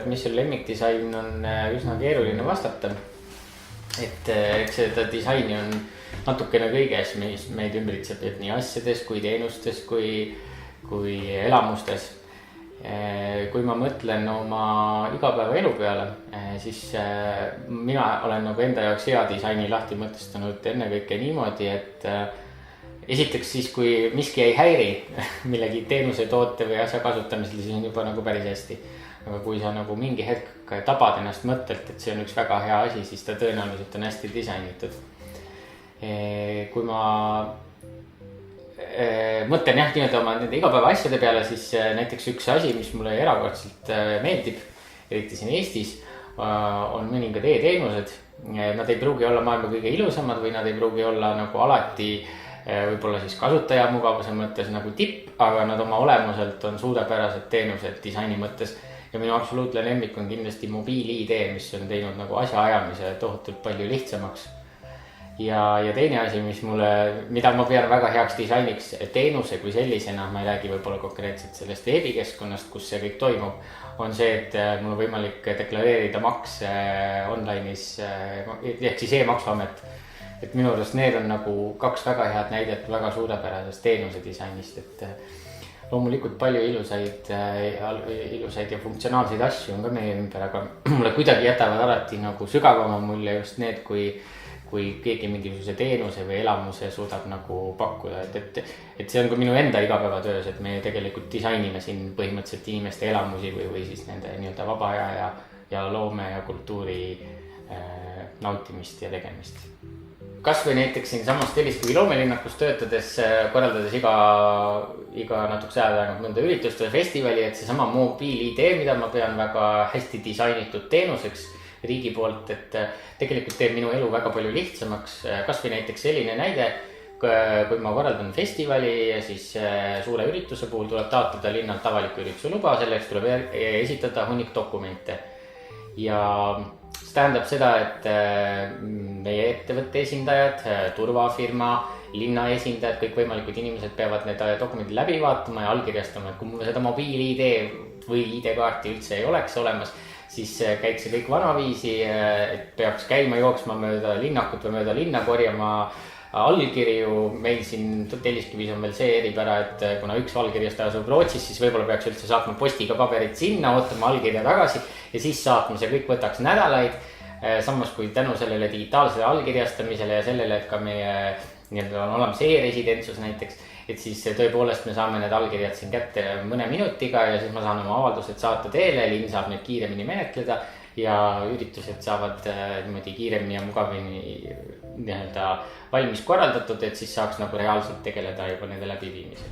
et mis sul lemmikdisain on üsna keeruline vastata. Et eks seda disaini on natukene kõiges, mis meid ümbritseb, et nii asjades kui teenustes kui elamustes. Kui ma mõtlen oma igapäevaelu peale, siis mina olen nagu enda jaoks hea disaini lahti mõtestanud ennekõike niimoodi, et esiteks siis, kui miski ei häiri millegi teenuse, toote või asja kasutamisel, siis on juba nagu päris hästi. Aga kui sa nagu mingi hetk tabad ennast mõttelt, et see on üks väga hea asi, siis ta tõenäoliselt on hästi disainitud. Kui ma mõtlen jah nii-öelda oma nende igapäeva asjade peale, siis näiteks üks asi, mis mulle erakordselt meeldib, eriti siin Eestis, on mõningad e-teenused. Nad ei pruugi olla maailma kõige ilusamad või nad ei pruugi olla nagu alati võib-olla siis kasutaja mugavuse mõttes nagu tipp, aga nad oma olemuselt on suurepärased teenused disaini mõttes. Ja minu absoluutne lemmik on kindlasti mobiil-ID, mis on teinud nagu asjaajamise tohutult palju lihtsamaks. Ja teine asi, mida ma pean väga heaks disainiks teenuse kui sellisena, ma ei räägi võib-olla konkreetselt sellest veebikeskkonnast, kus see kõik toimub, on see, et mul on võimalik deklareerida makse online'is, ehk siis e-maksuamet. Et minu arust need on nagu kaks väga head näidet väga suurepärasest teenuse disainist, et loomulikult palju ilusaid ja funktsionaalseid asju on ka meie ümber, aga mulle kuidagi jätavad alati nagu sügavama mulje just need, kui keegi mingisuguse teenuse või elamuse suudab nagu pakkuda, et see on ka minu enda igapäevatöös, et me tegelikult disainime siin põhimõtteliselt inimeste elamusi või siis nende nii-öelda vaba aja ja loome ja kultuuri nautimist ja tegemist. Kas või näiteks siin samas Telliskivi loomelinnakus töötades, korraldades iga natukese aja tagant mõnda üritust või festivali, et see sama mobiil-ID, mida ma pean väga hästi disainitud teenuseks riigi poolt, et tegelikult teeb minu elu väga palju lihtsamaks. Kas või näiteks selline näide, kui ma korraldan festivali ja siis suure ürituse puhul tuleb taotleda linnalt avaliku ürituse luba, selleks tuleb esitada hunnik dokumente. Ja see tähendab seda, et meie ettevõtte esindajad, turvafirma, linna esindajad, kõik võimalikud inimesed peavad need dokumendid läbi vaatama ja allkirjastama. Et kui mul seda mobiil-ID või ID-kaarti üldse ei oleks olemas, siis käiks see kõik vanaviisi, et peaks käima jooksma mööda linnakut või mööda linna korjama allkirju. Meil siin Telliskivis on veel see eripära, et kuna üks allkirjastaja asub Rootsis, siis võib-olla peaks üldse saatma postiga paberid sinna, ootama allkirja tagasi ja siis saatma. See kõik võtaks nädalaid. Samas kui tänu sellele digitaalsele allkirjastamisele ja sellele, et ka meie on olemas e-residentsus näiteks, et siis tõepoolest me saame need allkirjad siin kätte mõne minutiga ja siis ma saan oma avaldused saata teele, linn saab need kiiremini menetleda ja üritused saavad niimoodi kiiremini ja mugavini valmis korraldatud, et siis saaks nagu reaalselt tegeleda juba nende läbiviimisel.